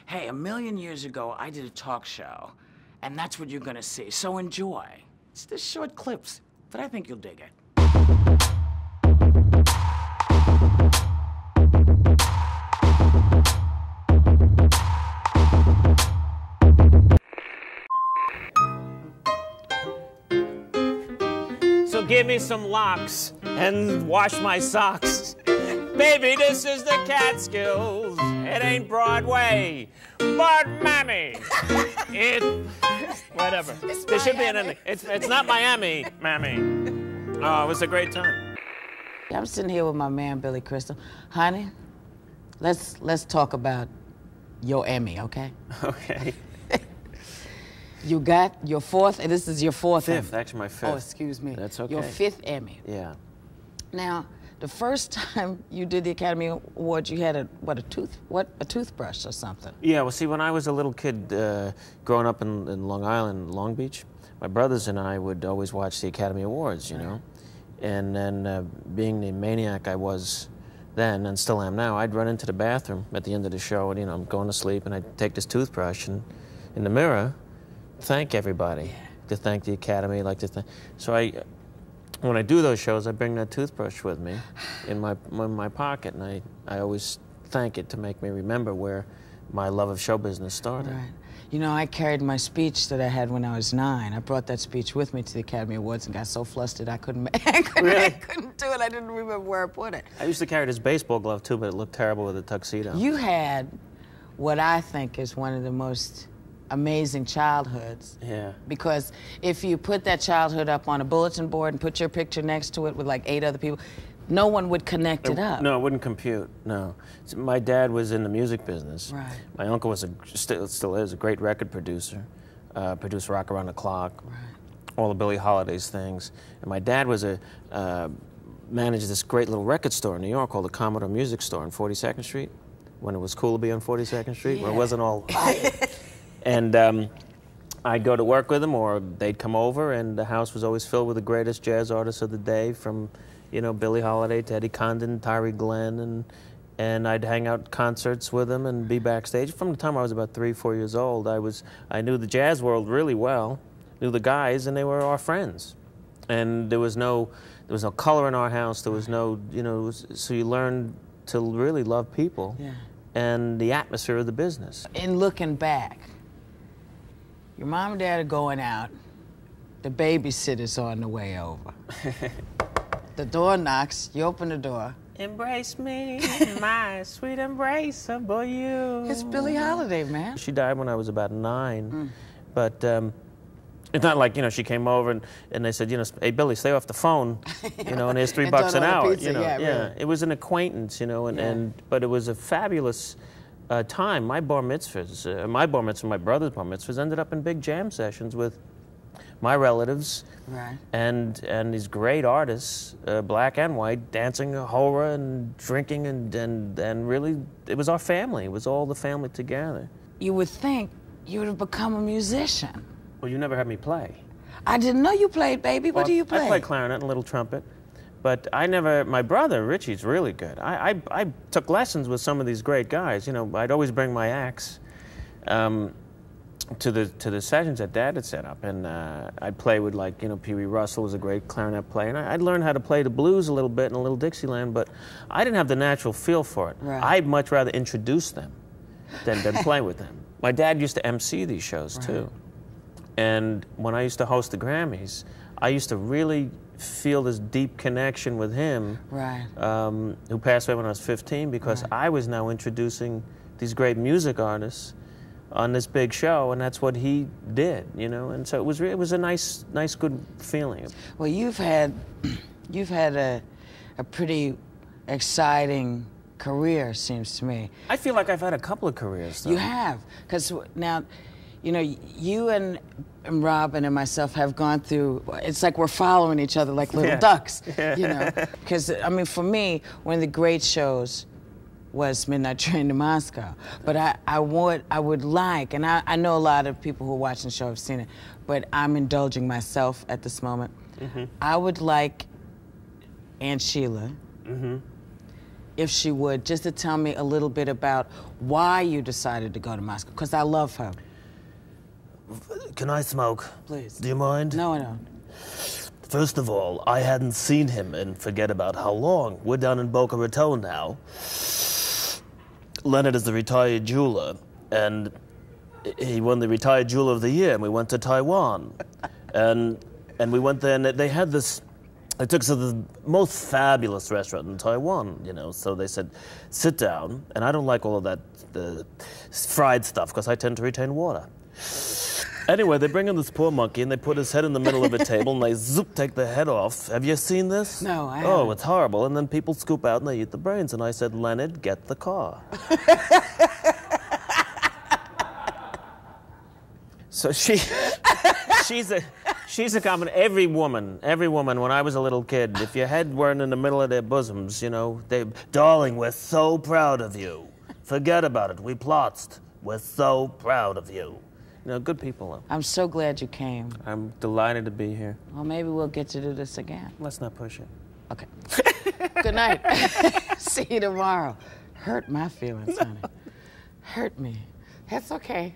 Hey, a million years ago, I did a talk show, and that's what you're gonna see, so enjoy. It's just short clips, but I think you'll dig it. So give me some locks and wash my socks. Baby, this is the Catskills. It ain't Broadway, but Mammy, whatever. There should be an ending. It's not Miami, Mammy. Oh, it was a great time. I'm sitting here with my man, Billy Crystal. Honey, let's talk about your Emmy, okay? Okay. You got your fourth, and this is your fourth Fifth, Emmy. actually my fifth. Oh, excuse me. That's okay. Your fifth Emmy. Yeah. Now, the first time you did the Academy Awards, you had a toothbrush or something. Yeah, well, see, when I was a little kid, growing up in Long Island, Long Beach, my brothers and I would always watch the Academy Awards, you know? And then being the maniac I was then and still am now, I'd run into the bathroom at the end of the show and, you know, I'm going to sleep and I'd take this toothbrush and in the mirror, thank everybody, to thank the Academy, like to thank. So when I do those shows, I bring that toothbrush with me in my pocket, and I always thank it to make me remember where my love of show business started. Right. You know, I carried my speech that I had when I was 9. I brought that speech with me to the Academy Awards and got so flustered I couldn't do it. I didn't remember where I put it. I used to carry this baseball glove too, but it looked terrible with a tuxedo. You had what I think is one of the most amazing childhoods. Yeah. Because if you put that childhood up on a bulletin board and put your picture next to it with like 8 other people, no one would connect it up. No, it wouldn't compute, no. So my dad was in the music business. Right. My uncle was still is a great record producer, produced Rock Around the Clock, right, all the Billie Holiday's things. And my dad was managed this great little record store in New York called the Commodore Music Store on 42nd Street, when it was cool to be on 42nd Street, yeah, when it wasn't all And I'd go to work with them, or they'd come over, and the house was always filled with the greatest jazz artists of the day, from, you know, Billie Holiday to Eddie Condon, Tyree Glenn, and I'd hang out at concerts with them and be backstage. From the time I was about 3, 4 years old, I knew the jazz world really well, knew the guys, and they were our friends. And there was no color in our house. There was no, you know, so you learned to really love people, yeah, and the atmosphere of the business. In looking back, your mom and dad are going out, the babysitter's on the way over. The door knocks, you open the door. Embrace me, my sweet embraceable you. It's Billie Holiday, man. She died when I was about 9, but it's not like, you know, she came over and they said, you know, hey, Billy, stay off the phone, you know, and here's $3 an hour, pizza, you know. Yeah, really. It was an acquaintance, you know, but it was a fabulous time. My bar mitzvahs, my bar mitzvah, my brother's bar mitzvahs ended up in big jam sessions with my relatives, right, and these great artists, black and white, dancing a hora and drinking and really, it was our family. It was all the family together. You would think you would have become a musician. Well, you never had me play. I didn't know you played, baby. What do you play? I play clarinet and a little trumpet. But I never, my brother, Richie's really good. I took lessons with some of these great guys. You know, I'd always bring my axe to the sessions that Dad had set up. And I'd play with, like, you know, Pee Wee Russell was a great clarinet player. And I'd learn how to play the blues a little bit and a little Dixieland, but I didn't have the natural feel for it. Right. I'd much rather introduce them than play with them. My dad used to MC these shows, too. And when I used to host the Grammys, I used to really feel this deep connection with him, who passed away when I was 15, because I was now introducing these great music artists on this big show, and that's what he did, you know. And so it was a nice, good feeling. Well, you've had a pretty exciting career, seems to me. I feel like I've had a couple of careers, though. You have, because now, you know, you and Robin and myself have gone through, it's like we're following each other like little ducks, you know. Because, I mean, for me, one of the great shows was Midnight Train to Moscow. But I would like, and I know a lot of people who are watching the show have seen it, but I'm indulging myself at this moment. I would like Aunt Sheila, if she would, just to tell me a little bit about why you decided to go to Moscow, because I love her. Can I smoke? Please. Do you mind? No, I don't. First of all, I hadn't seen him in forget about how long. We're down in Boca Raton now. Leonard is the retired jeweler, and he won the retired jeweler of the year, and we went to Taiwan. And we went there, and they had this, they took us to the most fabulous restaurant in Taiwan, you know, so they said, sit down, and I don't like all of that the fried stuff, because I tend to retain water. Anyway, they bring in this poor monkey, and they put his head in the middle of a table, and they zoop, take the head off. Have you seen this? No, I haven't. Oh, it's horrible. And then people scoop out, and they eat the brains. And I said, Leonard, get the car. So she's a common, every woman, when I was a little kid, if your head weren't in the middle of their bosoms, you know, Darling, we're so proud of you. Forget about it. We plotzed. We're so proud of you. you know, good people. Though. I'm so glad you came. I'm delighted to be here. Well, maybe we'll get to do this again. Let's not push it. Okay. Good night. See you tomorrow. Hurt my feelings, honey. Hurt me. That's okay.